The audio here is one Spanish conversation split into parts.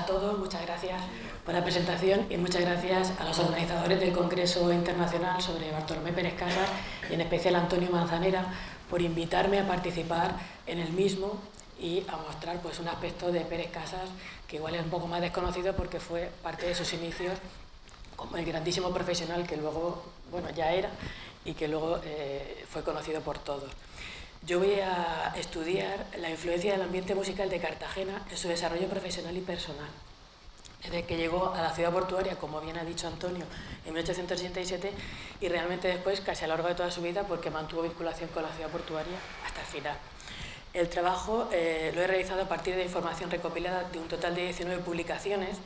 a todos, muchas gracias por la presentación y muchas gracias a los organizadores del Congreso Internacional sobre Bartolomé Pérez Casas y en especial a Antonio Manzanera por invitarme a participar en el mismo y a mostrar pues, un aspecto de Pérez Casas que igual es un poco más desconocido porque fue parte de sus inicios como el grandísimo profesional que luego, bueno, ya era y que luego fue conocido por todos. Yo voy a estudiar la influencia del ambiente musical de Cartagena en su desarrollo profesional y personal. Desde que llegó a la ciudad portuaria, como bien ha dicho Antonio, en 1887 y realmente después, casi a lo largo de toda su vida, porque mantuvo vinculación con la ciudad portuaria hasta el final. El trabajo lo he realizado a partir de información recopilada de un total de 19 publicaciones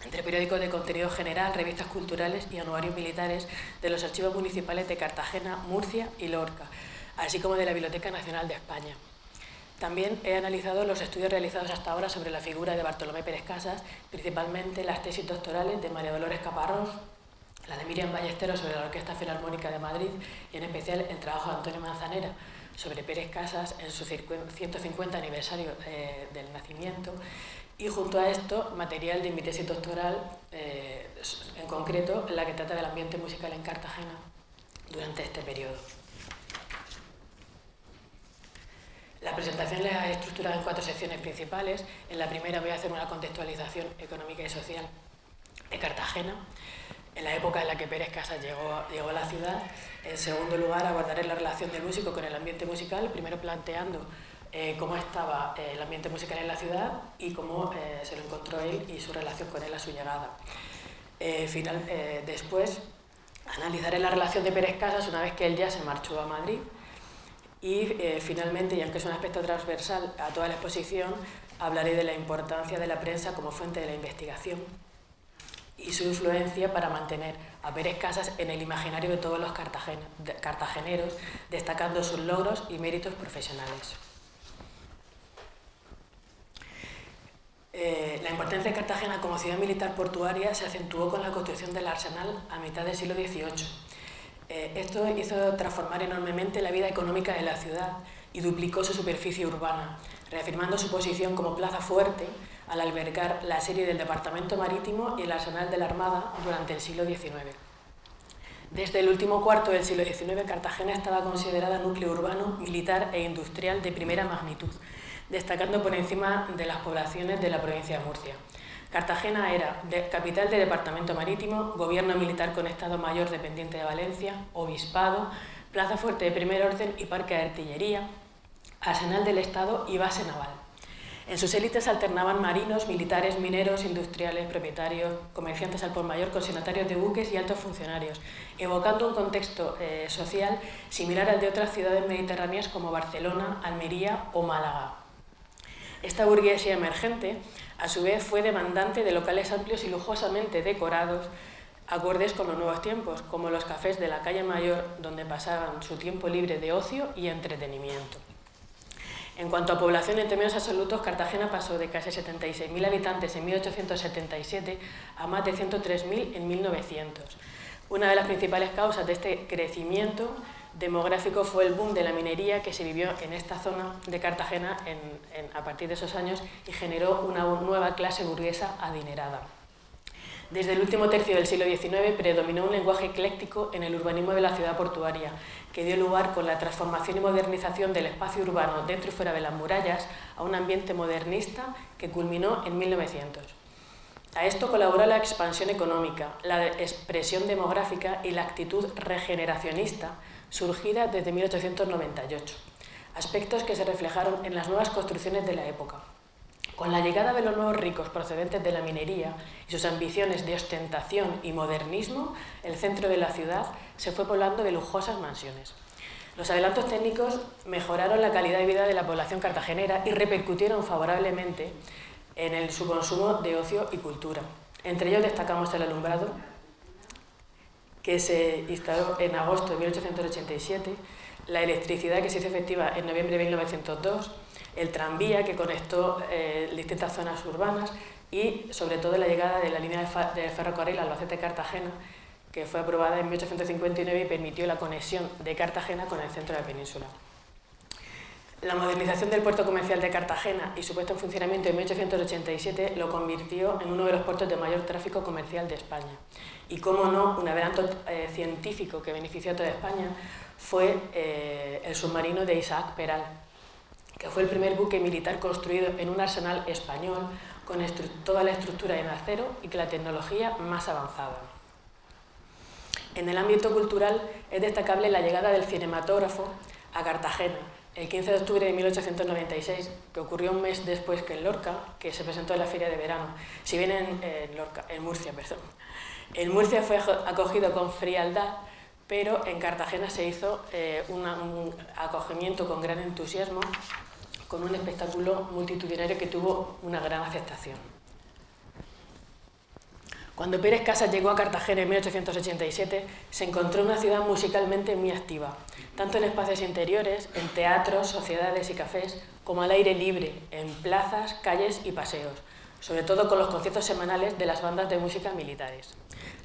entre periódicos de contenido general, revistas culturales y anuarios militares de los archivos municipales de Cartagena, Murcia y Lorca, así como de la Biblioteca Nacional de España. También he analizado los estudios realizados hasta ahora sobre la figura de Bartolomé Pérez Casas, principalmente las tesis doctorales de María Dolores Caparrós, la de Miriam Ballesteros sobre la Orquesta Filarmónica de Madrid y en especial el trabajo de Antonio Manzanera sobre Pérez Casas en su 150 aniversario del nacimiento y junto a esto material de mi tesis doctoral, en concreto la que trata del ambiente musical en Cartagena durante este periodo. La presentación la he estructurado en 4 secciones principales. En la primera voy a hacer una contextualización económica y social de Cartagena, en la época en la que Pérez Casas llegó a la ciudad. En segundo lugar, abordaré la relación del músico con el ambiente musical, primero planteando cómo estaba el ambiente musical en la ciudad y cómo se lo encontró él y su relación con él a su llegada. Después, analizaré la relación de Pérez Casas una vez que él ya se marchó a Madrid. Y finalmente, y aunque es un aspecto transversal a toda la exposición, hablaré de la importancia de la prensa como fuente de la investigación y su influencia para mantener a Pérez Casas en el imaginario de todos los cartageneros, destacando sus logros y méritos profesionales. La importancia de Cartagena como ciudad militar portuaria se acentuó con la construcción del arsenal a mitad del siglo XVIII. Esto hizo transformar enormemente la vida económica de la ciudad y duplicó su superficie urbana, reafirmando su posición como plaza fuerte al albergar la serie del Departamento Marítimo y el arsenal de la Armada durante el siglo XIX. Desde el último cuarto del siglo XIX, Cartagena estaba considerada núcleo urbano, militar e industrial de primera magnitud, destacando por encima de las poblaciones de la provincia de Murcia. Cartagena era capital de departamento marítimo, gobierno militar con Estado Mayor dependiente de Valencia, obispado, plaza fuerte de primer orden y parque de artillería, arsenal del Estado y base naval. En sus élites alternaban marinos, militares, mineros, industriales, propietarios, comerciantes al por mayor, consignatarios de buques y altos funcionarios, evocando un contexto social similar al de otras ciudades mediterráneas como Barcelona, Almería o Málaga. Esta burguesía emergente, a su vez, fue demandante de locales amplios y lujosamente decorados, acordes con los nuevos tiempos, como los cafés de la calle Mayor, donde pasaban su tiempo libre de ocio y entretenimiento. En cuanto a población en términos absolutos, Cartagena pasó de casi 76.000 habitantes en 1877 a más de 103.000 en 1900. Una de las principales causas de este crecimiento demográfico fue el boom de la minería que se vivió en esta zona de Cartagena a partir de esos años y generó una nueva clase burguesa adinerada. Desde el último tercio del siglo XIX predominó un lenguaje ecléctico en el urbanismo de la ciudad portuaria, que dio lugar con la transformación y modernización del espacio urbano dentro y fuera de las murallas a un ambiente modernista que culminó en 1900. A esto colaboró la expansión económica, la expresión demográfica y la actitud regeneracionista surgida desde 1898, aspectos que se reflejaron en las nuevas construcciones de la época. Con la llegada de los nuevos ricos procedentes de la minería y sus ambiciones de ostentación y modernismo, el centro de la ciudad se fue poblando de lujosas mansiones. Los adelantos técnicos mejoraron la calidad de vida de la población cartagenera y repercutieron favorablemente en su consumo de ocio y cultura. Entre ellos destacamos el alumbrado, que se instaló en agosto de 1887, la electricidad que se hizo efectiva en noviembre de 1902, el tranvía que conectó distintas zonas urbanas y sobre todo la llegada de la línea de ferrocarril Albacete-Cartagena, que fue aprobada en 1859 y permitió la conexión de Cartagena con el centro de la península. La modernización del puerto comercial de Cartagena y su puesta en funcionamiento en 1887 lo convirtió en uno de los puertos de mayor tráfico comercial de España. Y, cómo no, un adelanto científico que benefició a toda España fue el submarino de Isaac Peral, que fue el primer buque militar construido en un arsenal español con toda la estructura en acero y con la tecnología más avanzada. En el ámbito cultural es destacable la llegada del cinematógrafo a Cartagena, el 15 de octubre de 1896, que ocurrió un mes después que en Lorca, que se presentó en la Feria de Verano. Si bien en Murcia, perdón. En Murcia fue acogido con frialdad, pero en Cartagena se hizo un acogimiento con gran entusiasmo, con un espectáculo multitudinario que tuvo una gran aceptación. Cuando Pérez Casas llegó a Cartagena en 1887, se encontró una ciudad musicalmente muy activa, tanto en espacios interiores, en teatros, sociedades y cafés, como al aire libre, en plazas, calles y paseos, sobre todo con los conciertos semanales de las bandas de música militares.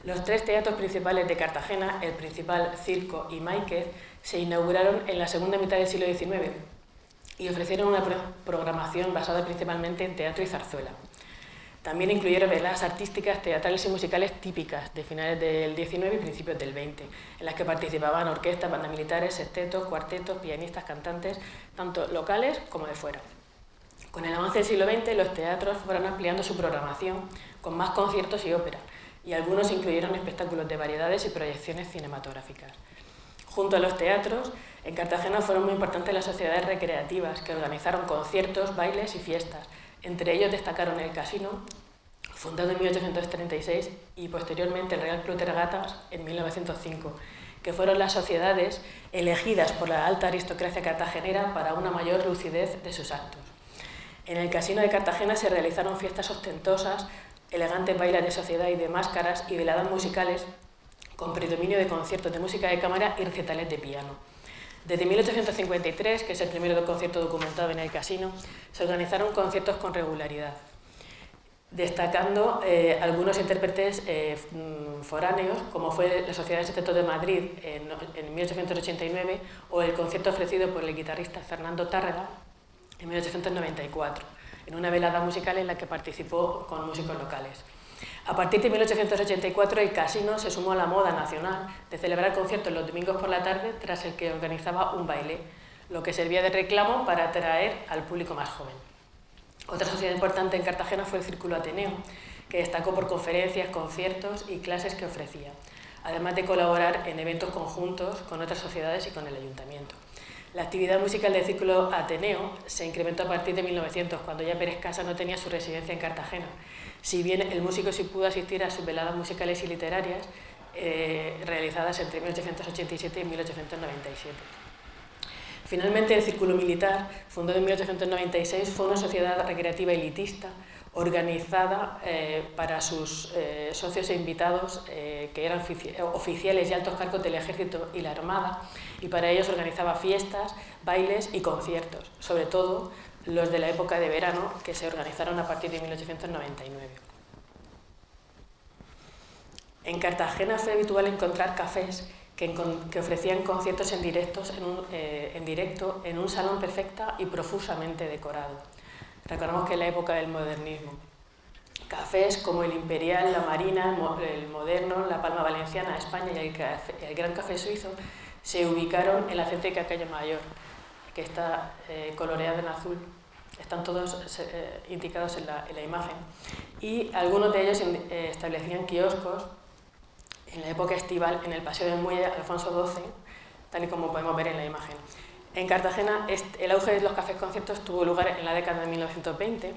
Los 3 teatros principales de Cartagena, el Principal, Circo y Máiquez, se inauguraron en la segunda mitad del siglo XIX y ofrecieron una programación basada principalmente en teatro y zarzuela. También incluyeron veladas artísticas, teatrales y musicales típicas de finales del XIX y principios del XX, en las que participaban orquestas, bandas militares, sextetos, cuartetos, pianistas, cantantes, tanto locales como de fuera. Con el avance del siglo XX, los teatros fueron ampliando su programación con más conciertos y óperas, y algunos incluyeron espectáculos de variedades y proyecciones cinematográficas. Junto a los teatros, en Cartagena fueron muy importantes las sociedades recreativas, que organizaron conciertos, bailes y fiestas. Entre ellos destacaron el Casino, fundado en 1836, y posteriormente el Real Club de Regatas en 1905, que fueron las sociedades elegidas por la alta aristocracia cartagenera para una mayor lucidez de sus actos. En el Casino de Cartagena se realizaron fiestas ostentosas, elegantes bailes de sociedad y de máscaras y veladas musicales, con predominio de conciertos de música de cámara y recitales de piano. Desde 1853, que es el primer concierto documentado en el Casino, se organizaron conciertos con regularidad, destacando algunos intérpretes foráneos, como fue la Sociedad de Sextetos de Madrid en 1889 o el concierto ofrecido por el guitarrista Fernando Tárrega en 1894, en una velada musical en la que participó con músicos locales. A partir de 1884, el Casino se sumó a la moda nacional de celebrar conciertos los domingos por la tarde, tras el que organizaba un baile, lo que servía de reclamo para atraer al público más joven. Otra sociedad importante en Cartagena fue el Círculo Ateneo, que destacó por conferencias, conciertos y clases que ofrecía, además de colaborar en eventos conjuntos con otras sociedades y con el ayuntamiento. La actividad musical del Círculo Ateneo se incrementó a partir de 1900, cuando ya Pérez Casas no tenía su residencia en Cartagena. Si bien el músico sí pudo asistir a sus veladas musicales y literarias realizadas entre 1887 y 1897. Finalmente, el Círculo Militar, fundado en 1896, fue una sociedad recreativa elitista organizada para sus socios e invitados que eran oficiales y altos cargos del Ejército y la Armada, y para ellos organizaba fiestas, bailes y conciertos, sobre todo los de la época de verano, que se organizaron a partir de 1899. En Cartagena fue habitual encontrar cafés que ofrecían conciertos en directo en un salón perfecta y profusamente decorado. Recordamos que es la época del modernismo. Cafés como el Imperial, la Marina, el Moderno, la Palma Valenciana, España y el Gran Café Suizo se ubicaron en la céntrica calle Mayor, que está coloreada en azul. Están todos indicados en la imagen. Y algunos de ellos establecían kioscos en la época estival en el Paseo del Muelle Alfonso XII, tal y como podemos ver en la imagen. En Cartagena, el auge de los cafés conciertos tuvo lugar en la década de 1920,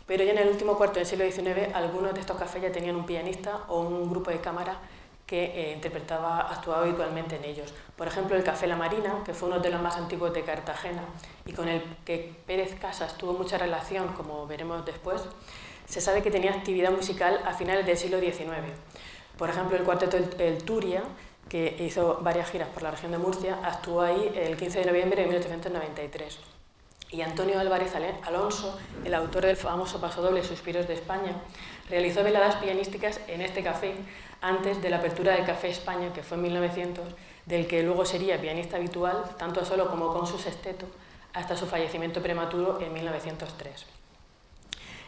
pero ya en el último cuarto del siglo XIX algunos de estos cafés ya tenían un pianista o un grupo de cámara que actuaba habitualmente en ellos. Por ejemplo, el Café La Marina, que fue uno de los más antiguos de Cartagena y con el que Pérez Casas tuvo mucha relación, como veremos después, se sabe que tenía actividad musical a finales del siglo XIX. Por ejemplo, el cuarteto El Turia, que hizo varias giras por la región de Murcia, actuó ahí el 15 de noviembre de 1893. Y Antonio Álvarez Alonso, el autor del famoso pasodoble Suspiros de España, realizó veladas pianísticas en este café antes de la apertura del Café España, que fue en 1900, del que luego sería pianista habitual, tanto solo como con su sexteto, hasta su fallecimiento prematuro en 1903.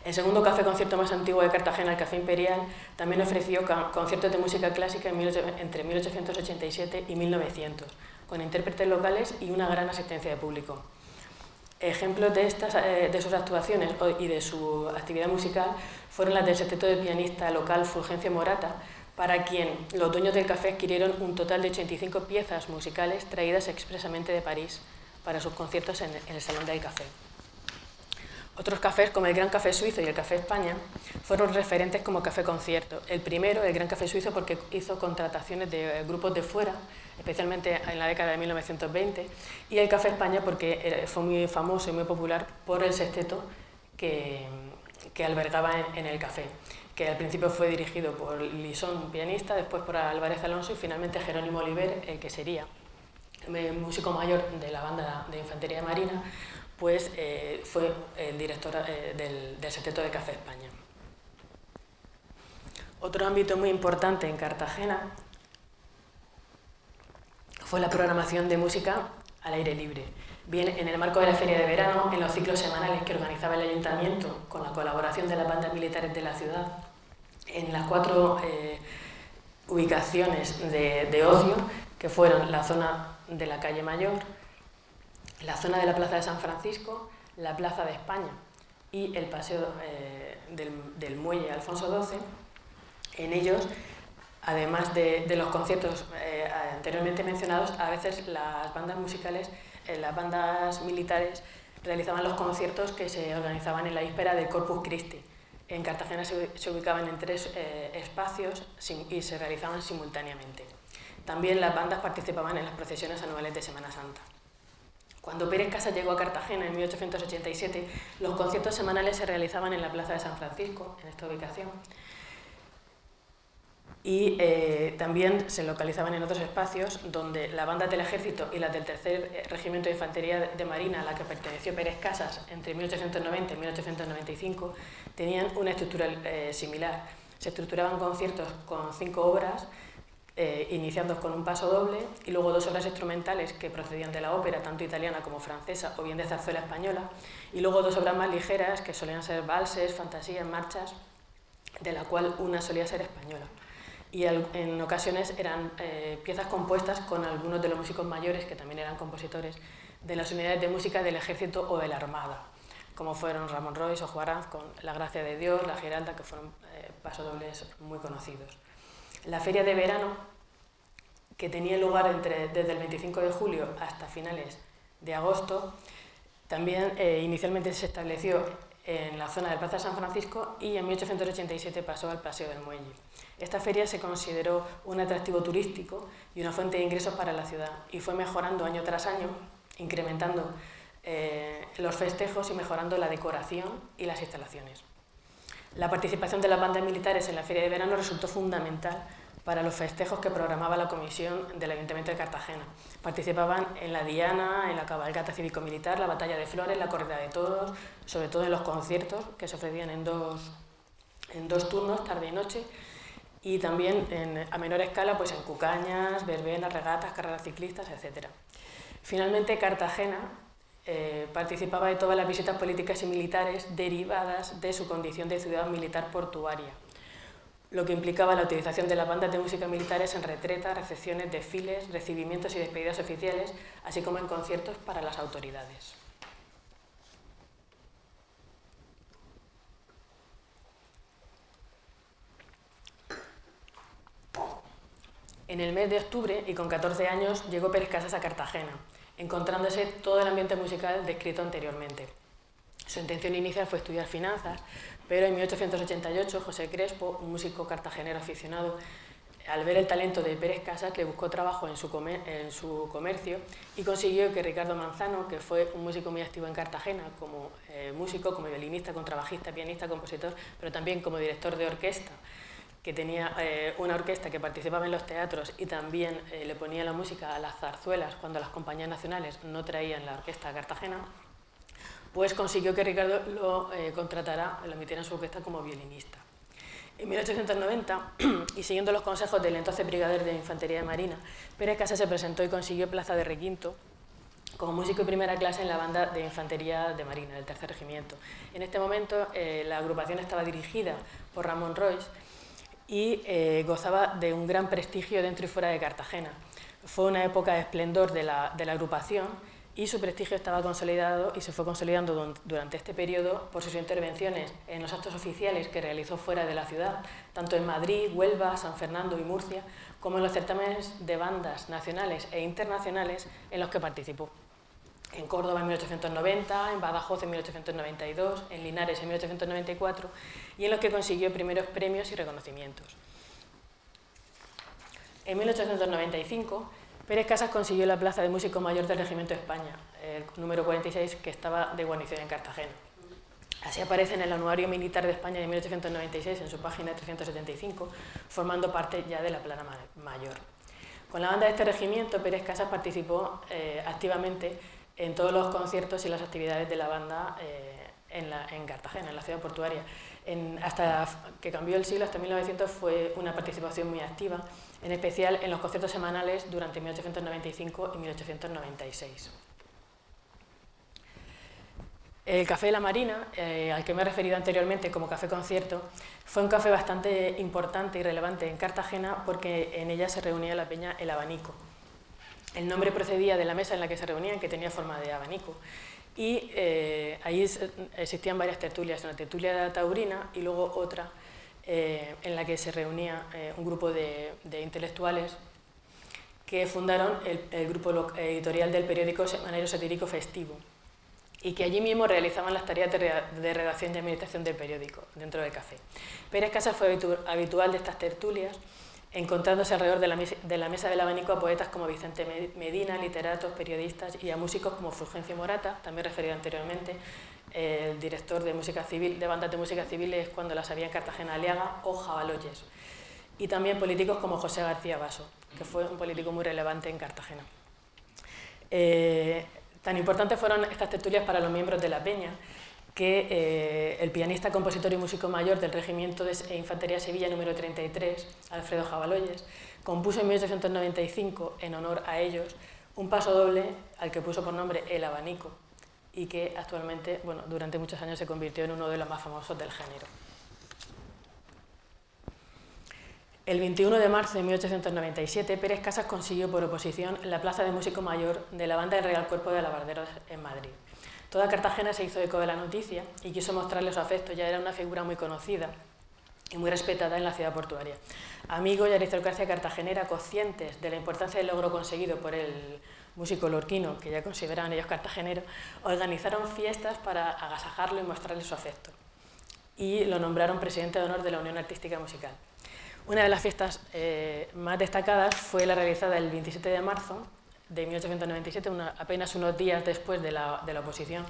El segundo café-concierto más antiguo de Cartagena, el Café Imperial, también ofreció conciertos de música clásica entre 1887 y 1900, con intérpretes locales y una gran asistencia de público. Ejemplos de sus actuaciones y de su actividad musical fueron las del sexteto de pianista local Fulgencio Morata, para quien los dueños del café adquirieron un total de 85 piezas musicales traídas expresamente de París para sus conciertos en el Salón del Café. Otros cafés, como el Gran Café Suizo y el Café España, fueron referentes como café-concierto. El primero, el Gran Café Suizo, porque hizo contrataciones de grupos de fuera, especialmente en la década de 1920, y el Café España porque fue muy famoso y muy popular por el sexteto que albergaba en el café, que al principio fue dirigido por Lisón, pianista, después por Álvarez Alonso y finalmente Jerónimo Oliver, el que sería el músico mayor de la banda de Infantería de Marina, pues fue el director del sexteto de Café España. Otro ámbito muy importante en Cartagena fue la programación de música al aire libre, bien en el marco de la feria de verano, en los ciclos semanales que organizaba el ayuntamiento con la colaboración de las bandas militares de la ciudad, en las 4 ubicaciones de ocio, que fueron la zona de la calle Mayor, la zona de la Plaza de San Francisco, la Plaza de España y el paseo del Muelle Alfonso XII. En ellos, además de los conciertos anteriormente mencionados, a veces las bandas musicales, las bandas militares realizaban los conciertos que se organizaban en la víspera del Corpus Christi. En Cartagena se ubicaban en 3 espacios y se realizaban simultáneamente. También las bandas participaban en las procesiones anuales de Semana Santa. Cuando Pérez Casas llegó a Cartagena en 1887, los conciertos semanales se realizaban en la Plaza de San Francisco, en esta ubicación, y también se localizaban en otros espacios donde la banda del Ejército y las del Tercer Regimiento de Infantería de Marina, a la que perteneció Pérez Casas entre 1890 y 1895, tenían una estructura similar. Se estructuraban conciertos con 5 obras, iniciando con un paso doble y luego 2 obras instrumentales que procedían de la ópera, tanto italiana como francesa, o bien de zarzuela española, y luego 2 obras más ligeras que solían ser valses, fantasías, marchas, de la cual una solía ser española. Y en ocasiones eran piezas compuestas con algunos de los músicos mayores, que también eran compositores, de las unidades de música del Ejército o de la Armada, como fueron Ramón Royce o Juarán con La Gracia de Dios, La Giralda, que fueron pasodobles muy conocidos. La feria de verano, que tenía lugar desde el 25 de julio hasta finales de agosto, también inicialmente se estableció en la zona de Plaza de San Francisco y en 1887 pasó al Paseo del Muelle. Esta feria se consideró un atractivo turístico y una fuente de ingresos para la ciudad y fue mejorando año tras año, incrementando los festejos y mejorando la decoración y las instalaciones. La participación de las bandas militares en la feria de verano resultó fundamental para los festejos que programaba la Comisión del Ayuntamiento de Cartagena. Participaban en la Diana, en la cabalgata cívico-militar, la Batalla de Flores, la corrida de toros, sobre todo en los conciertos que se ofrecían en dos turnos, tarde y noche, y también a menor escala pues en cucañas, verbenas, regatas, carreras ciclistas, etc. Finalmente, Cartagena participaba de todas las visitas políticas y militares derivadas de su condición de ciudad militar portuaria, lo que implicaba la utilización de las bandas de música militares en retretas, recepciones, desfiles, recibimientos y despedidas oficiales, así como en conciertos para las autoridades. En el mes de octubre, y con 14 años, llegó Pérez Casas a Cartagena, encontrándose todo el ambiente musical descrito anteriormente. Su intención inicial fue estudiar finanzas, pero en 1888 José Crespo, un músico cartagenero aficionado, al ver el talento de Pérez Casas, le buscó trabajo en su comercio y consiguió que Ricardo Manzano, que fue un músico muy activo en Cartagena, como músico, como violinista, contrabajista, pianista, compositor, pero también como director de orquesta, que tenía una orquesta que participaba en los teatros y también le ponía la música a las zarzuelas cuando las compañías nacionales no traían la orquesta a Cartagena, pues consiguió que Ricardo lo contratara, lo metiera en su orquesta como violinista. En 1890, y siguiendo los consejos del entonces brigadier de Infantería de Marina, Pérez Casas se presentó y consiguió plaza de requinto como músico de primera clase en la banda de infantería de Marina, del Tercer Regimiento. En este momento la agrupación estaba dirigida por Ramón Royce y gozaba de un gran prestigio dentro y fuera de Cartagena. Fue una época de esplendor de la agrupación y su prestigio estaba consolidado y se fue consolidando durante este periodo por sus intervenciones en los actos oficiales que realizó fuera de la ciudad, tanto en Madrid, Huelva, San Fernando y Murcia, como en los certámenes de bandas nacionales e internacionales en los que participó. En Córdoba en 1890, en Badajoz en 1892, en Linares en 1894 y en los que consiguió primeros premios y reconocimientos. En 1895, Pérez Casas consiguió la plaza de músico mayor del Regimiento de España, el número 46, que estaba de guarnición en Cartagena. Así aparece en el Anuario Militar de España de 1896, en su página 375, formando parte ya de la plana mayor. Con la banda de este regimiento, Pérez Casas participó activamente en todos los conciertos y las actividades de la banda en Cartagena, en la ciudad portuaria. Hasta que cambió el siglo, hasta 1900, fue una participación muy activa, en especial en los conciertos semanales durante 1895 y 1896. El Café de la Marina, al que me he referido anteriormente como café concierto, fue un café bastante importante y relevante en Cartagena porque en ella se reunía la peña El Abanico. El nombre procedía de la mesa en la que se reunían, que tenía forma de abanico, y ahí existían varias tertulias, una tertulia taurina y luego otra en la que se reunía un grupo de intelectuales que fundaron el grupo editorial del periódico semanario satírico Festivo y que allí mismo realizaban las tareas de redacción y administración del periódico, dentro del café. Pérez Casas fue habitual de estas tertulias, encontrándose alrededor de la mesa del abanico a poetas como Vicente Medina, literatos, periodistas y a músicos como Fulgencio Morata, también referido anteriormente, el director de música civil, de bandas de música civiles cuando las había en Cartagena, Aliaga o Jabaloyes, y también políticos como José García Baso, que fue un político muy relevante en Cartagena. Tan importantes fueron estas tertulias para los miembros de la peña, que el pianista, compositor y músico mayor del Regimiento de Infantería Sevilla número 33, Alfredo Jabaloyes, compuso en 1895, en honor a ellos, un paso doble al que puso por nombre El Abanico y que actualmente, bueno, durante muchos años se convirtió en uno de los más famosos del género. El 21 de marzo de 1897, Pérez Casas consiguió por oposición la plaza de músico mayor de la banda del Real Cuerpo de Alabarderos en Madrid. Toda Cartagena se hizo eco de la noticia y quiso mostrarle su afecto, ya era una figura muy conocida y muy respetada en la ciudad portuaria. Amigos y aristocracia cartagenera, conscientes de la importancia del logro conseguido por el músico lorquino, que ya consideraban ellos cartagenero, organizaron fiestas para agasajarlo y mostrarle su afecto. Y lo nombraron presidente de honor de la Unión Artística Musical. Una de las fiestas más destacadas fue la realizada el 27 de marzo de 1897, apenas unos días después de la oposición,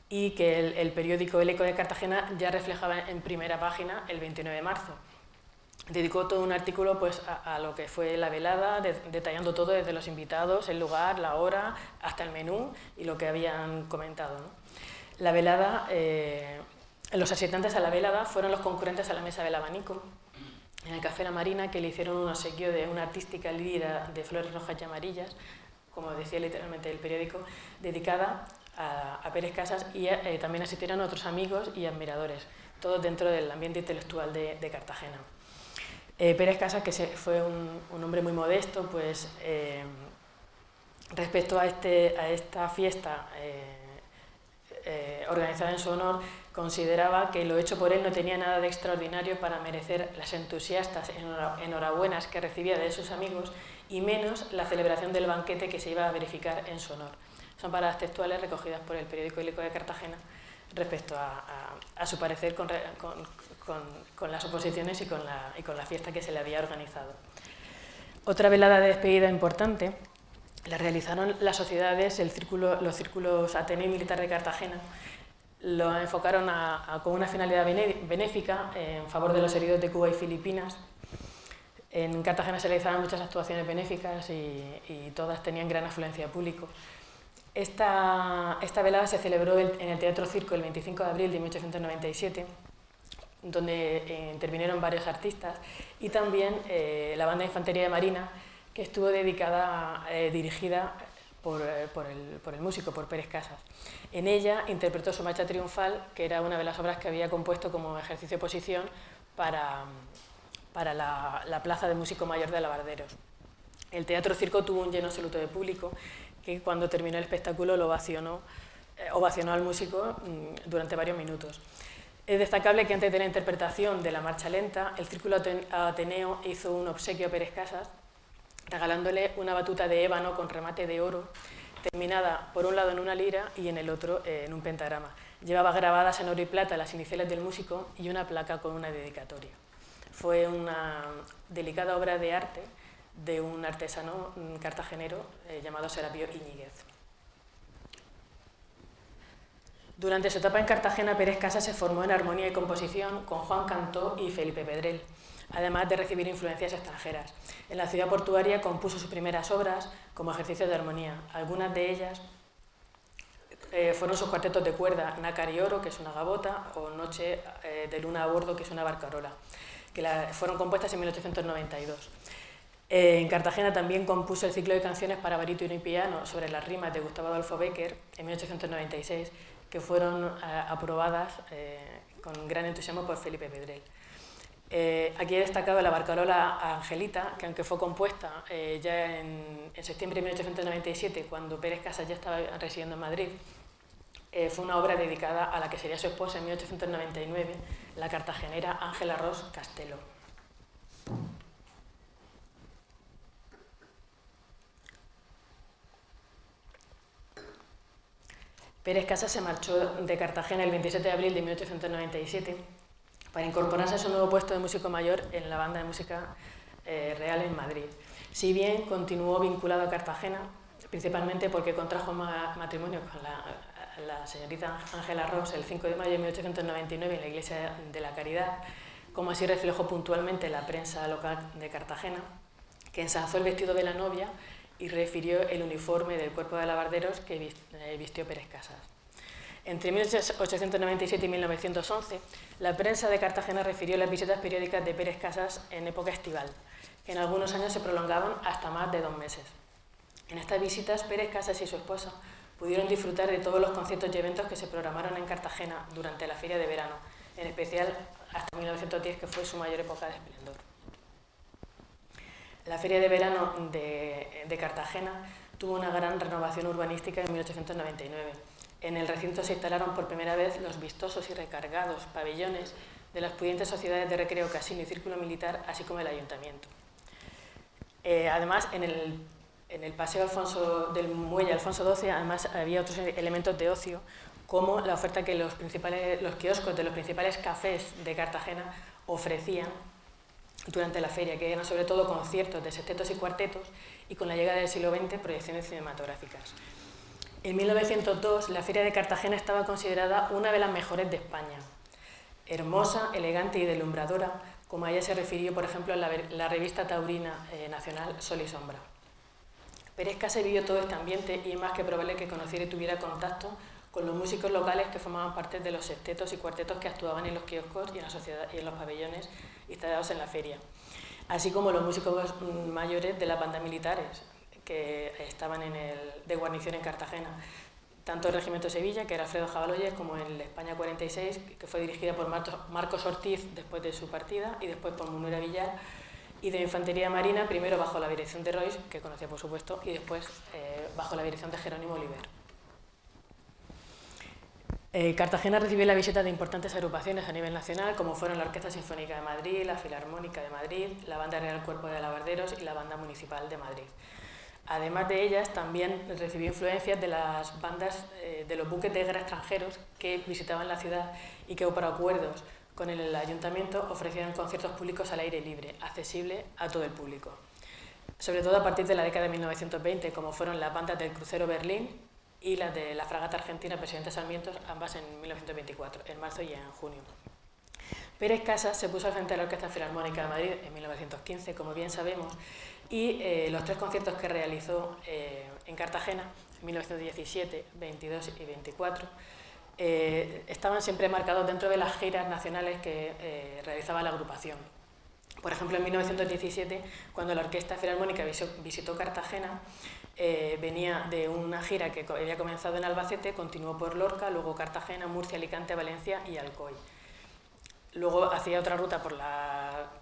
y que el periódico El Eco de Cartagena ya reflejaba en primera página el 29 de marzo. Dedicó todo un artículo pues, a lo que fue la velada, detallando todo desde los invitados, el lugar, la hora, hasta el menú y lo que habían comentado, ¿no? La velada, los asistentes a la velada fueron los concurrentes a la mesa del abanico, en el Café La Marina, que le hicieron un obsequio de una artística lira de flores rojas y amarillas, como decía literalmente el periódico, dedicada a Pérez Casas, y también asistieron otros amigos y admiradores, todos dentro del ambiente intelectual de Cartagena. Pérez Casas, que fue un hombre muy modesto, pues respecto a esta fiesta organizada en su honor, consideraba que lo hecho por él no tenía nada de extraordinario para merecer las entusiastas enhorabuenas que recibía de sus amigos y menos la celebración del banquete que se iba a verificar en su honor. Son palabras textuales recogidas por el periódico El Eco de Cartagena respecto a su parecer con las oposiciones y con la fiesta que se le había organizado. Otra velada de despedida importante la realizaron las sociedades, los círculos Ateneo y Militar de Cartagena. Lo enfocaron con una finalidad benéfica en favor de los heridos de Cuba y Filipinas. En Cartagena se realizaban muchas actuaciones benéficas y todas tenían gran afluencia de público. Esta velada se celebró en el Teatro Circo el 25 de abril de 1897, donde intervinieron varios artistas, y también la banda de infantería de Marina, que estuvo dirigida por el músico, por Pérez Casas. En ella interpretó su marcha triunfal, que era una de las obras que había compuesto como ejercicio de oposición para la plaza de músico mayor de Alabarderos. El Teatro Circo tuvo un lleno absoluto de público, que cuando terminó el espectáculo lo ovacionó al músico durante varios minutos. Es destacable que antes de la interpretación de la marcha lenta, el Círculo Ateneo hizo un obsequio a Pérez Casas, regalándole una batuta de ébano con remate de oro, terminada por un lado en una lira y en el otro en un pentagrama. Llevaba grabadas en oro y plata las iniciales del músico y una placa con una dedicatoria. Fue una delicada obra de arte de un artesano cartagenero llamado Serapio Iñiguez. Durante su etapa en Cartagena, Pérez Casas se formó en armonía y composición con Juan Cantó y Felipe Pedrell, además de recibir influencias extranjeras. En la ciudad portuaria compuso sus primeras obras como ejercicio de armonía. Algunas de ellas fueron sus cuartetos de cuerda, Nácar y Oro, que es una gavota, o Noche de Luna a Bordo, que es una barcarola, que fueron compuestas en 1892. En Cartagena también compuso el ciclo de canciones para barítono y piano sobre las rimas de Gustavo Adolfo Bécquer en 1896, que fueron aprobadas con gran entusiasmo por Felipe Pedrell. Aquí he destacado la barcarola Angelita, que aunque fue compuesta ya en septiembre de 1897, cuando Pérez Casas ya estaba residiendo en Madrid, fue una obra dedicada a la que sería su esposa en 1899, la cartagenera Ángela Ros Castelo. Pérez Casas se marchó de Cartagena el 27 de abril de 1897 para incorporarse a su nuevo puesto de músico mayor en la Banda de Música Real en Madrid. Si bien continuó vinculado a Cartagena, principalmente porque contrajo matrimonio con la señorita Ángela Ros el 5 de mayo de 1899 en la Iglesia de la Caridad, como así reflejó puntualmente la prensa local de Cartagena, que ensalzó el vestido de la novia y refirió el uniforme del cuerpo de alabarderos que vistió Pérez Casas. Entre 1897 y 1911, la prensa de Cartagena refirió las visitas periódicas de Pérez Casas en época estival, que en algunos años se prolongaban hasta más de 2 meses. En estas visitas, Pérez Casas y su esposa pudieron disfrutar de todos los conciertos y eventos que se programaron en Cartagena durante la feria de verano, en especial hasta 1910, que fue su mayor época de esplendor. La feria de verano de Cartagena tuvo una gran renovación urbanística en 1899. En el recinto se instalaron por primera vez los vistosos y recargados pabellones de las pudientes sociedades de recreo, casino y círculo militar, así como el ayuntamiento. Además, en el paseo del muelle Alfonso XII, además había otros elementos de ocio, como la oferta que los kioscos de los principales cafés de Cartagena ofrecían durante la feria, que eran sobre todo conciertos de sextetos y cuartetos, y con la llegada del siglo XX, proyecciones cinematográficas. En 1902, la Feria de Cartagena estaba considerada una de las mejores de España. Hermosa, elegante y deslumbradora, como a ella se refirió, por ejemplo, en la revista taurina nacional Sol y Sombra. Pérez Casas vivió todo este ambiente y es más que probable que conociera y tuviera contacto con los músicos locales que formaban parte de los sextetos y cuartetos que actuaban en los kioscos y en los pabellones instalados en la feria, así como los músicos mayores de las bandas militares que estaban de guarnición en Cartagena, tanto el Regimiento de Sevilla, que era Alfredo Jabaloyes, como el España 46, que fue dirigida por Marcos Ortiz después de su partida, y después por Munera Villar, y de Infantería Marina, primero bajo la dirección de Royce, que conocía por supuesto, y después bajo la dirección de Jerónimo Oliver. Cartagena recibió la visita de importantes agrupaciones a nivel nacional, como fueron la Orquesta Sinfónica de Madrid, la Filarmónica de Madrid, la Banda Real Cuerpo de Alabarderos y la Banda Municipal de Madrid. Además de ellas, también recibió influencias de las bandas de los buques de guerra extranjeros que visitaban la ciudad y que, por acuerdos con el ayuntamiento, ofrecían conciertos públicos al aire libre, accesible a todo el público. Sobre todo a partir de la década de 1920, como fueron las bandas del crucero Berlín y las de la fragata argentina Presidente Sarmiento, ambas en 1924, en marzo y en junio. Pérez Casas se puso al frente de la Orquesta Filarmónica de Madrid en 1915, como bien sabemos, y los 3 conciertos que realizó en Cartagena, en 1917, 22 y 24, estaban siempre marcados dentro de las giras nacionales que realizaba la agrupación. Por ejemplo, en 1917, cuando la Orquesta Filarmónica visitó Cartagena, venía de una gira que había comenzado en Albacete, continuó por Lorca, luego Cartagena, Murcia, Alicante, Valencia y Alcoy. Luego hacía otra ruta por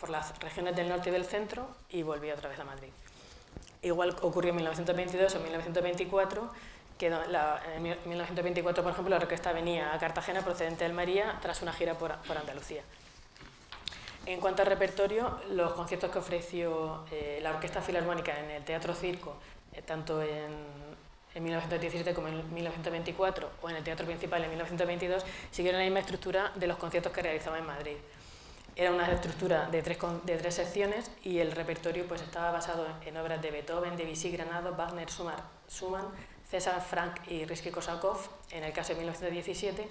las regiones del norte y del centro y volvía otra vez a Madrid. Igual ocurrió en 1922 o 1924, que en 1924, por ejemplo, la orquesta venía a Cartagena procedente de Almería tras una gira por Andalucía. En cuanto al repertorio, los conciertos que ofreció la Orquesta Filarmónica en el Teatro Circo, tanto en 1917 como en 1924, o en el Teatro Principal en 1922, siguieron la misma estructura de los conciertos que realizaba en Madrid. Era una estructura de tres secciones y el repertorio pues, estaba basado en obras de Beethoven, Debussy, Granados, Wagner, Schumann, César Franck y Rimski-Kórsakov, en el caso de 1917.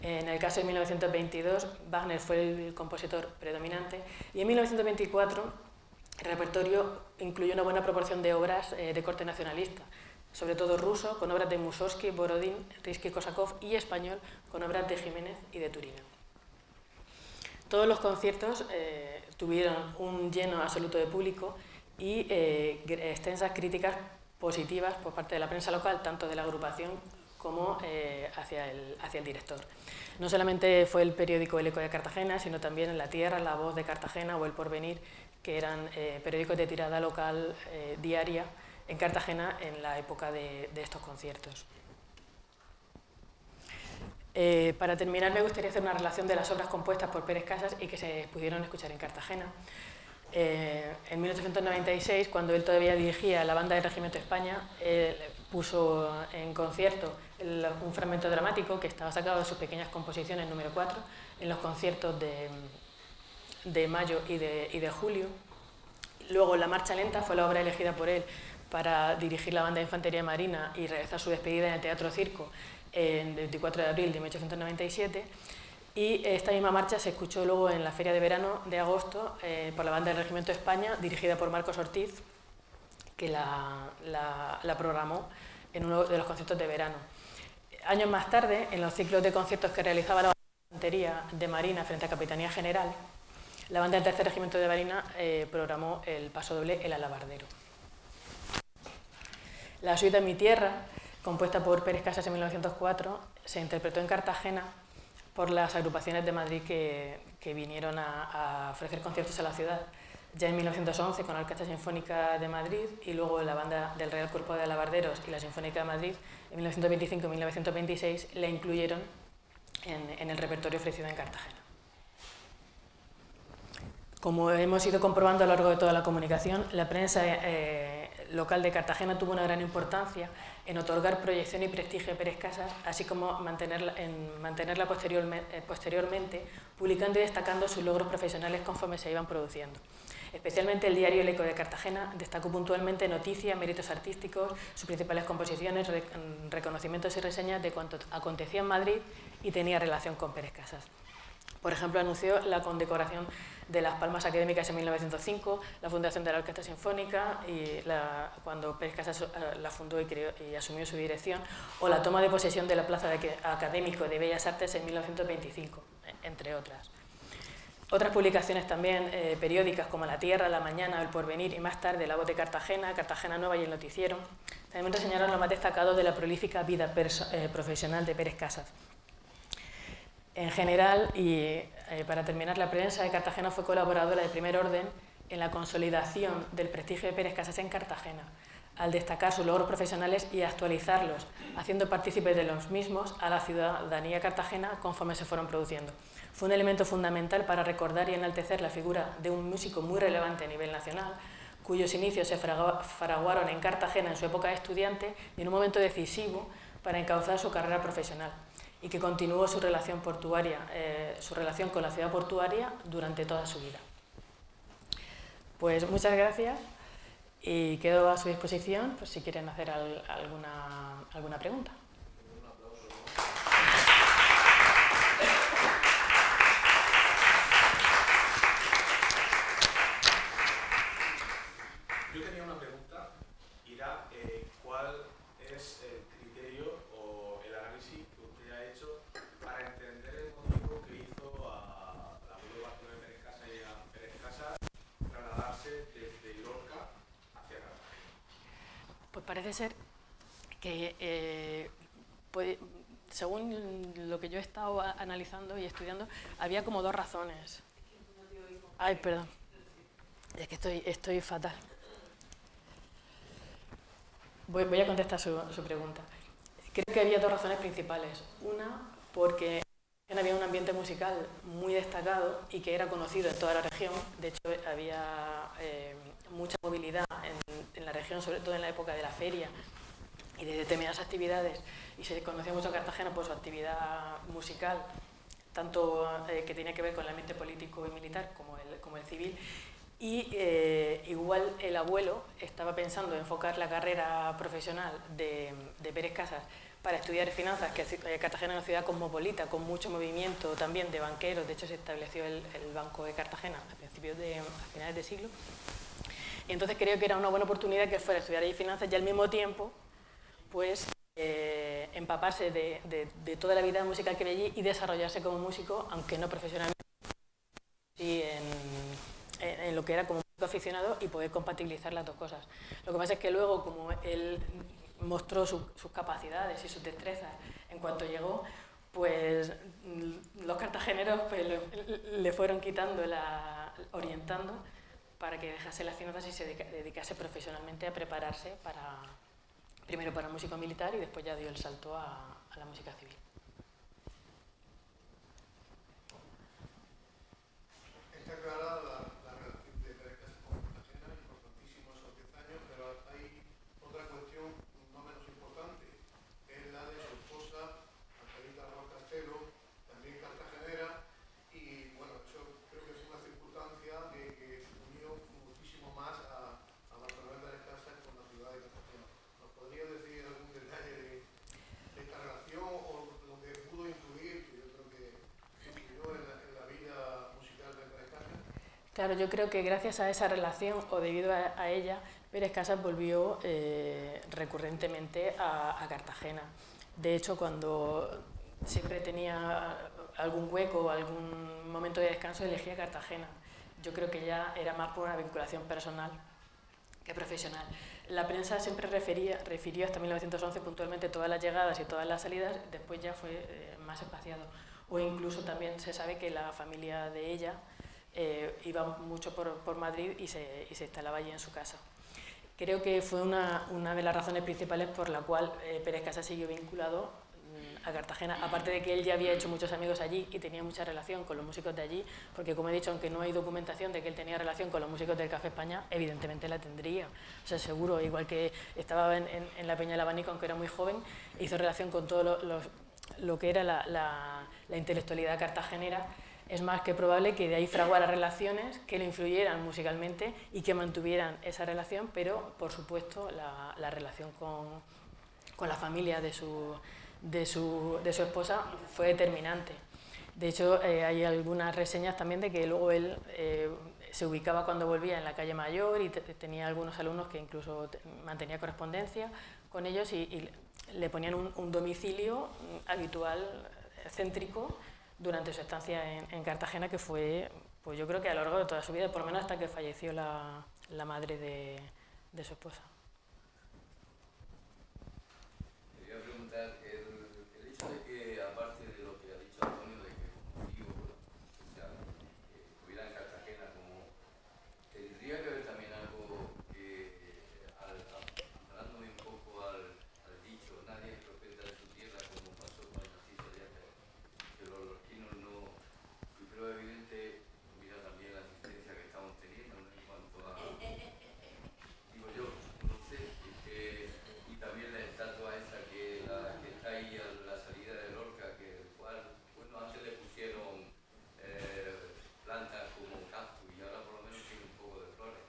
En el caso de 1922, Wagner fue el compositor predominante y en 1924 el repertorio incluyó una buena proporción de obras de corte nacionalista, sobre todo ruso, con obras de Mussorgsky, Borodín, Rimski-Kórsakov y español, con obras de Jiménez y de Turina. Todos los conciertos tuvieron un lleno absoluto de público y extensas críticas positivas por parte de la prensa local, tanto de la agrupación como hacia el director. No solamente fue el periódico El Eco de Cartagena, sino también La Tierra, La Voz de Cartagena o El Porvenir, que eran periódicos de tirada local diaria en Cartagena en la época de estos conciertos. Para terminar, me gustaría hacer una relación de las obras compuestas por Pérez Casas y que se pudieron escuchar en Cartagena. En 1896, cuando él todavía dirigía la Banda del Regimiento de España, puso en concierto un fragmento dramático que estaba sacado de sus pequeñas composiciones número 4 en los conciertos de mayo y de julio. Luego, La Marcha Lenta fue la obra elegida por él para dirigir la Banda de Infantería Marina y realizar su despedida en el Teatro Circo el 24 de abril de 1897. Y esta misma marcha se escuchó luego en la Feria de Verano de agosto por la Banda del Regimiento de España, dirigida por Marcos Ortiz, que la programó en uno de los conciertos de verano. Años más tarde, en los ciclos de conciertos que realizaba la Banda de Infantería de Marina frente a Capitanía General, la Banda del 3er Regimiento de Marina programó el pasodoble El Alabardero. La suite Mi Tierra, compuesta por Pérez Casas en 1904, se interpretó en Cartagena por las agrupaciones de Madrid que vinieron a ofrecer conciertos a la ciudad. Ya en 1911 con la Orquesta Sinfónica de Madrid y luego la Banda del Real Cuerpo de Alabarderos y la Sinfónica de Madrid, en 1925 y 1926 la incluyeron en el repertorio ofrecido en Cartagena. Como hemos ido comprobando a lo largo de toda la comunicación, la prensa local de Cartagena tuvo una gran importancia en otorgar proyección y prestigio a Pérez Casas, así como mantenerla posteriormente, publicando y destacando sus logros profesionales conforme se iban produciendo. Especialmente el diario El Eco de Cartagena destacó puntualmente noticias, méritos artísticos, sus principales composiciones, reconocimientos y reseñas de cuanto acontecía en Madrid y tenía relación con Pérez Casas. Por ejemplo, anunció la condecoración de las Palmas Académicas en 1905, la fundación de la Orquesta Sinfónica cuando Pérez Casas la fundó y asumió su dirección, o la toma de posesión de la Plaza Académico de Bellas Artes en 1925, entre otras. Otras publicaciones también periódicas como La Tierra, La Mañana, El Porvenir y más tarde La Voz de Cartagena, Cartagena Nueva y El Noticiero, también reseñaron lo más destacado de la prolífica vida profesional de Pérez Casas. En general, y para terminar, la prensa de Cartagena fue colaboradora de primer orden en la consolidación del prestigio de Pérez Casas en Cartagena, al destacar sus logros profesionales y actualizarlos, haciendo partícipes de los mismos a la ciudadanía cartagena conforme se fueron produciendo. Fue un elemento fundamental para recordar y enaltecer la figura de un músico muy relevante a nivel nacional, cuyos inicios se fraguaron en Cartagena en su época de estudiante y en un momento decisivo para encauzar su carrera profesional, y que continuó su relación portuaria, su relación con la ciudad portuaria durante toda su vida. Pues muchas gracias y quedo a su disposición por si quieren hacer alguna pregunta. Yo tenía una pregunta, y era ¿cuál es el criterio o el análisis que usted ha hecho para entender el motivo que hizo a la abuelo Bartolomé Pérez Casas y a Pérez Casas parece ser que, según lo que yo he estado analizando y estudiando, había como dos razones. Ay, perdón. Es que estoy fatal. Voy a contestar su pregunta. Creo que había dos razones principales. Una, porque había un ambiente musical muy destacado y que era conocido en toda la región. De hecho, había mucha movilidad en la región, sobre todo en la época de la feria y de determinadas actividades. Y se conocía mucho a Cartagena por su actividad musical, tanto que tenía que ver con el ambiente político y militar como el civil. Y igual el abuelo estaba pensando en enfocar la carrera profesional de Pérez Casas para estudiar finanzas, que Cartagena es una ciudad cosmopolita, con mucho movimiento también de banqueros. De hecho, se estableció el Banco de Cartagena a finales de siglo. Y entonces creo que era una buena oportunidad que fuera a estudiar ahí finanzas y al mismo tiempo pues, empaparse de toda la vida musical que había allí y desarrollarse como músico, aunque no profesionalmente, sí en lo que era como músico aficionado, y poder compatibilizar las dos cosas. Lo que pasa es que luego, como él mostró sus capacidades y sus destrezas en cuanto llegó, pues los cartageneros pues, le fueron quitando, orientando para que dejase las finanzas y se dedicase profesionalmente a prepararse primero para músico militar y después ya dio el salto a la música civil. Está clara la relación de Pérez Casas con Cartagena, importantísimo esos 10 años, pero hay otra cuestión no menos importante, que es la de su esposa, Angelita Roca Castelo, también cartagenera, y bueno, eso creo que es una circunstancia que unió muchísimo más a Bartolomé Pérez Casas con la ciudad de Cartagena. ¿Nos podría decir algún detalle de esta relación o lo que pudo influir, que yo creo que influyó en la vida musical de Pérez Casas? Claro, yo creo que gracias a esa relación, o debido a ella, Pérez Casas volvió recurrentemente a Cartagena. De hecho, cuando siempre tenía algún hueco o algún momento de descanso, elegía Cartagena. Yo creo que ya era más por una vinculación personal que profesional. La prensa siempre refirió hasta 1911 puntualmente todas las llegadas y todas las salidas, después ya fue más espaciado. O incluso también se sabe que la familia de ella iba mucho por Madrid y se instalaba allí en su casa. Creo que fue una de las razones principales por la cual Pérez Casas siguió vinculado a Cartagena, aparte de que él ya había hecho muchos amigos allí y tenía mucha relación con los músicos de allí, porque como he dicho, aunque no hay documentación de que él tenía relación con los músicos del Café España, evidentemente la tendría. O sea, seguro, igual que estaba en la Peña del Abanico, aunque era muy joven, hizo relación con todo lo que era la intelectualidad cartagenera. Es más que probable que de ahí fraguara relaciones que le influyeran musicalmente y que mantuvieran esa relación, pero por supuesto la relación con la familia de su esposa fue determinante. De hecho, hay algunas reseñas también de que luego él se ubicaba cuando volvía en la calle Mayor y tenía algunos alumnos que incluso mantenía correspondencia con ellos y le ponían un domicilio habitual, céntrico, durante su estancia en Cartagena, que fue, pues yo creo que a lo largo de toda su vida, por lo menos hasta que falleció la madre de su esposa. Quería preguntar, el hecho de que, aparte de lo que ha dicho Antonio, de que como tío, o sea, estuviera en Cartagena, tendría que haber también algo que, hablándome un poco al dicho, nadie respeta de su tierra, como pasó con el Narciso de Arte, que los lorquinos no, y creo evidente, mira también la asistencia que estamos teniendo, ¿no? En cuanto a, digo yo, no sé, y también la estatua esa que está ahí a la salida de Lorca, que el cual, bueno, antes le pusieron plantas como cactus y ahora por lo menos tiene un poco de flores.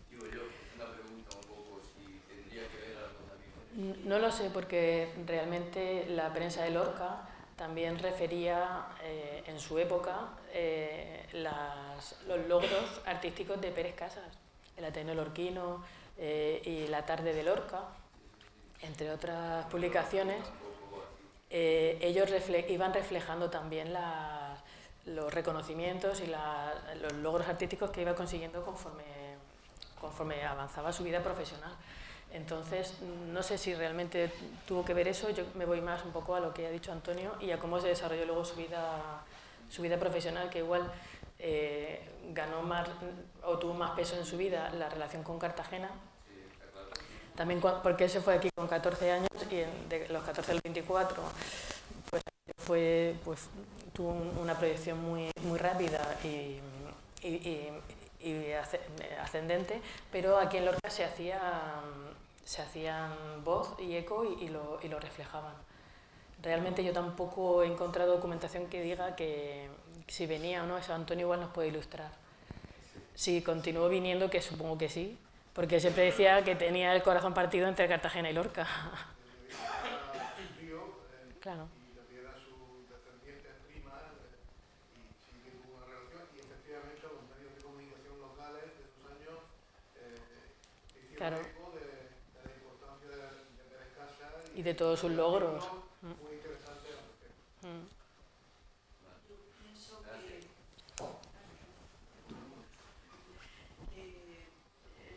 Digo yo, es una pregunta un poco si tendría que ver algo también con eso. No lo sé, porque realmente la prensa de Lorca también refería en su época los logros artísticos de Pérez Casas, el Ateneo Lorquino y la Tarde de Lorca, entre otras publicaciones. Ellos iban reflejando también los reconocimientos y los logros artísticos que iba consiguiendo conforme avanzaba su vida profesional. Entonces, no sé si realmente tuvo que ver eso, yo me voy más un poco a lo que ha dicho Antonio y a cómo se desarrolló luego su vida profesional, que igual ganó más o tuvo más peso en su vida la relación con Cartagena. También porque él se fue aquí con 14 años y de los 14 a los 24 pues tuvo una proyección muy rápida y ascendente, pero aquí en Lorca se hacían voz y eco y lo reflejaban. Realmente yo tampoco he encontrado documentación que diga que si venía o no, eso Antonio igual nos puede ilustrar. Si continuó viniendo, que supongo que sí, porque siempre decía que tenía el corazón partido entre Cartagena y Lorca. Claro. Claro. Y de todos sus logros. Muy interesante. Yo pienso que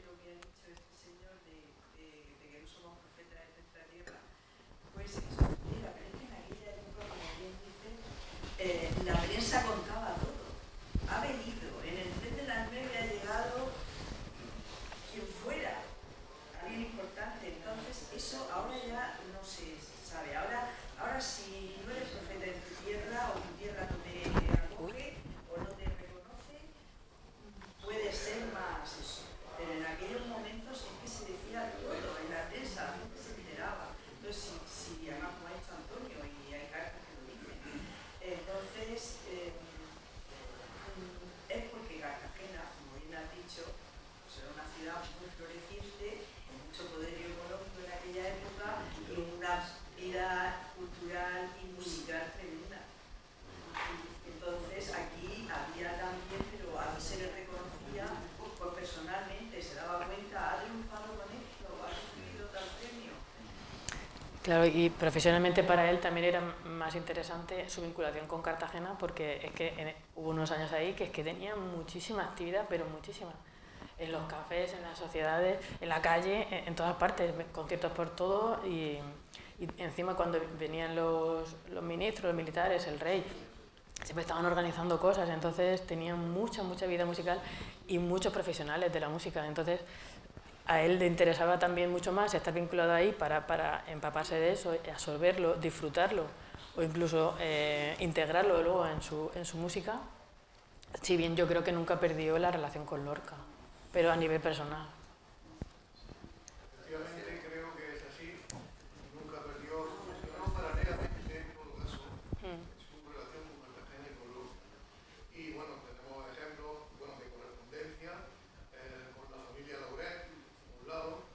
lo que ha dicho este señor de que no somos profetas de nuestra tierra, pues eso, mira, pero es que en aquella época, como bien dice, la prensa contaba todo. Ha venido, en el tren de las 9 ha llegado quien fuera, alguien importante. Entonces, eso ahora ya no se sabe. Ahora si no eres profeta en tu tierra o tu tierra no te acoge o no te reconoce, puede ser más eso. Pero en aquellos momentos es que se decía todo, en la prensa, la gente se enteraba. Entonces, si además como ha dicho Antonio, y hay cartas que lo dicen, entonces es porque Cartagena, como bien has dicho, pues era una ciudad muy floreciente, con mucho poderío económico en aquella época y una vida cultural y musical tremenda. Entonces aquí había también, pero a mí se le reconocía, pues personalmente se daba cuenta, ha triunfado con esto, ha recibido tal premio. Claro, y profesionalmente para él también era más interesante su vinculación con Cartagena, porque es que hubo unos años ahí que es que tenía muchísima actividad, pero muchísima. En los cafés, en las sociedades, en la calle, en todas partes, conciertos por todo y encima cuando venían los ministros, los militares, el rey, siempre estaban organizando cosas, entonces tenían mucha vida musical y muchos profesionales de la música, entonces a él le interesaba también mucho más estar vinculado ahí para empaparse de eso, absorberlo, disfrutarlo o incluso integrarlo luego en su música, si bien yo creo que nunca perdió la relación con Lorca, pero a nivel personal. Efectivamente creo que es así, nunca perdió, funcionó paralelamente en todo caso su relación con Cartagena y con Lorca. Y bueno, tenemos ejemplos de correspondencia con la familia Lauret, por un lado,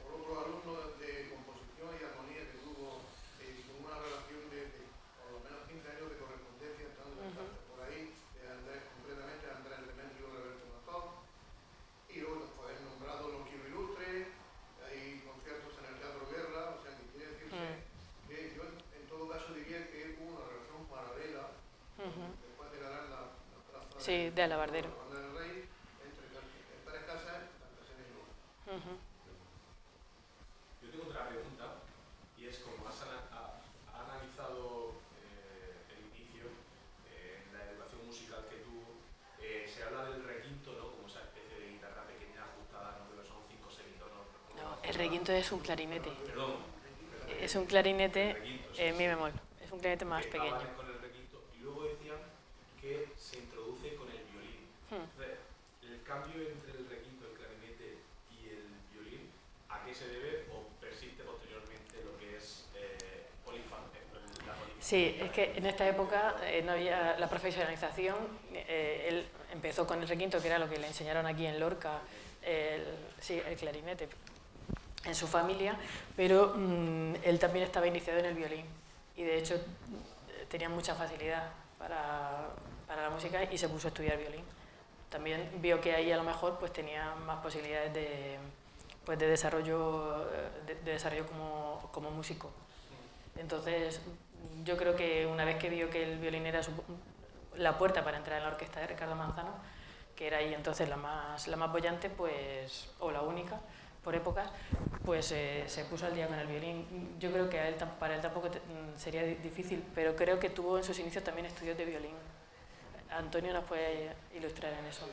por otro alumno de composición y armonía que tuvo con una relación de por lo menos 15 años de correspondencia estando en clase. Por ahí, concretamente Andrés Demetrio Roberto Mazón. Y luego después nombrado los Quiero Ilustres, hay conciertos en el Teatro Guerra, o sea que quiere decirse que yo en todo caso diría que hubo una relación paralela después de ganar la plaza de Alabardero. del Rey entre Pérez Casas, Cartagena y Lorca. Yo tengo otra pregunta y es como has analizado el inicio en la educación musical que tuvo, se habla del requinto, ¿no? Como esa especie de guitarra pequeña ajustada, ¿no? Pero son 5 o 6 tonos. No, el requinto es un clarinete. Perdón. Es un clarinete mi bemol, es un clarinete más pequeño. Con el requinto. Y luego decían que se introduce con el violín. Entonces, el cambio entre el requinto, el clarinete y el violín, ¿a qué se debe o persiste posteriormente lo que es la polifacética? Sí, es que en esta época no había la profesionalización. Él empezó con el requinto, que era lo que le enseñaron aquí en Lorca, el clarinete en su familia, pero él también estaba iniciado en el violín y de hecho tenía mucha facilidad para la música y se puso a estudiar violín. También vio que ahí a lo mejor pues tenía más posibilidades de desarrollo como músico. Entonces yo creo que una vez que vio que el violín era la puerta para entrar en la orquesta de Ricardo Manzano, que era ahí entonces la más boyante, pues, o la única, por épocas, pues se puso al día con el violín. Yo creo que para él tampoco sería difícil, pero creo que tuvo en sus inicios también estudios de violín. Antonio nos puede ilustrar en eso.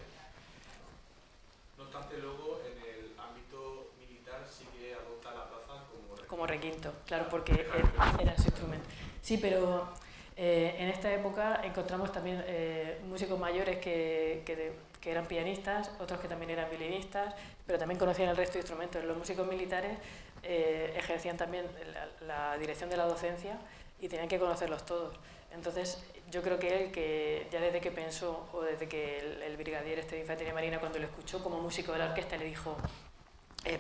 No obstante, luego en el ámbito militar sí que adopta la plaza como requinto, claro, porque era su instrumento. Sí, pero en esta época encontramos también músicos mayores que eran pianistas, otros que también eran violinistas, pero también conocían el resto de instrumentos. Los músicos militares ejercían también la dirección de la docencia y tenían que conocerlos todos. Entonces, yo creo que él, que ya desde que pensó, o desde que el brigadier de Infantería Marina, cuando lo escuchó como músico de la orquesta, le dijo: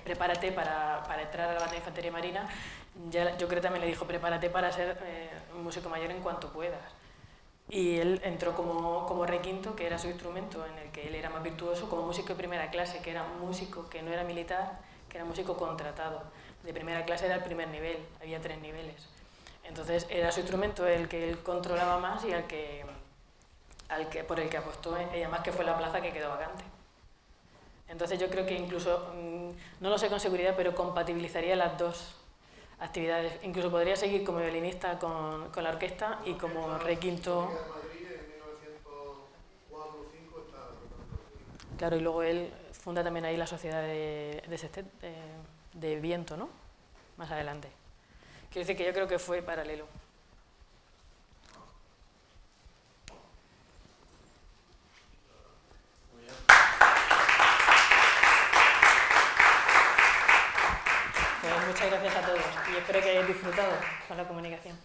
prepárate para entrar a la banda de Infantería Marina. Yo creo que también le dijo: prepárate para ser un músico mayor en cuanto puedas. Y él entró como requinto, que era su instrumento en el que él era más virtuoso, como músico de primera clase, que era músico que no era militar, que era músico contratado. De primera clase era el primer nivel, había 3 niveles. Entonces era su instrumento el que él controlaba más y por el que apostó, y además que fue la plaza que quedó vacante. Entonces yo creo que incluso, no lo sé con seguridad, pero compatibilizaría las dos actividades. Incluso podría seguir como violinista con la orquesta y como requinto. Claro, y luego él funda también ahí la sociedad de viento, ¿no? Más adelante. Quiero decir que yo creo que fue paralelo. Pues muchas gracias a todos y espero que hayáis disfrutado con la comunicación.